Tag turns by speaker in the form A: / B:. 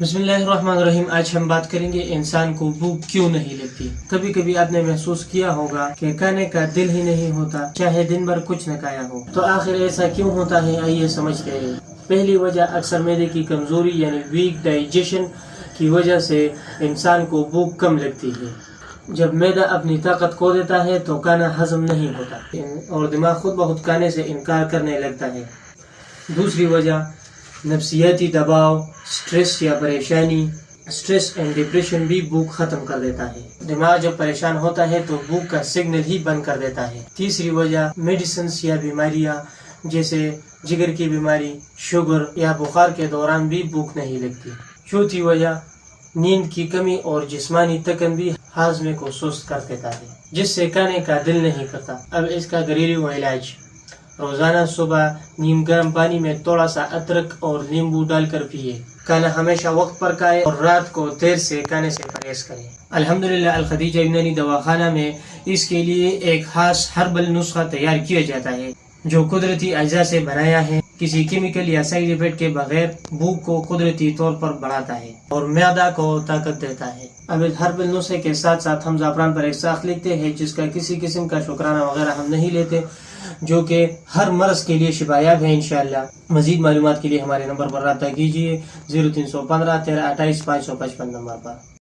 A: بسم اللہ الرحمن الرحیم۔ آج ہم بات کریں گے انسان کو بھوک کیوں نہیں لگتی۔ کبھی کبھی آپ نے محسوس کیا ہوگا کہ کھانے کا دل ہی نہیں ہوتا چاہے دن بھر کچھ نہ کھایا ہو۔ تو آخر ایسا کیوں ہوتا ہے، آئیے سمجھتے ہیں۔ پہلی وجہ اکثر معدے کی کمزوری یعنی ویک ڈائجیشن کی وجہ سے انسان کو بھوک کم لگتی ہے۔ جب معدہ اپنی طاقت کھو دیتا ہے تو کھانا ہضم نہیں ہوتا اور دماغ خود بخود کھانے سے انکار کرنے لگتا ہے۔ دوسری وجہ نفسیاتی دباؤ، سٹریس یا پریشانی۔ سٹریس اینڈ ڈپریشن بھی بھوک ختم کر دیتا ہے۔ دماغ جب پریشان ہوتا ہے تو بھوک کا سگنل ہی بند کر دیتا ہے۔ تیسری وجہ میڈیسنز یا بیماریاں جیسے جگر کی بیماری، شوگر یا بخار کے دوران بھی بھوک نہیں لگتی۔ چوتھی وجہ نیند کی کمی اور جسمانی تھکن بھی ہاضمے کو سست کر دیتا ہے جس سے کھانے کا دل نہیں کرتا۔ اب اس کا گھریلو علاج: روزانہ صبح نیم گرم پانی میں تھوڑا سا ادرک اور نیمبو ڈال کر پیئے۔ کھانا ہمیشہ وقت پر کھائے اور رات کو دیر سے کھانے سے پرہیز کرے۔ الحمدللہ الخدیجہ یونانی دواخانہ میں اس کے لیے ایک خاص ہربل نسخہ تیار کیا جاتا ہے جو قدرتی اجزاء سے بنایا ہے، کسی کیمیکل یا سائیڈ ایفیکٹ کے بغیر بھوک کو قدرتی طور پر بڑھاتا ہے اور معدہ کو طاقت دیتا ہے۔ اب اس ہربل نسخے کے ساتھ ساتھ ہم زعفران پر ایک ساخت لکھتے ہیں جس کا کسی قسم کا شکرانہ وغیرہ ہم نہیں لیتے، جو کہ ہر مرض کے لیے شفایاب ہے انشاءاللہ۔ مزید معلومات کے لیے ہمارے نمبر پر رابطہ کیجیے 0315 13 28 555 نمبر پر۔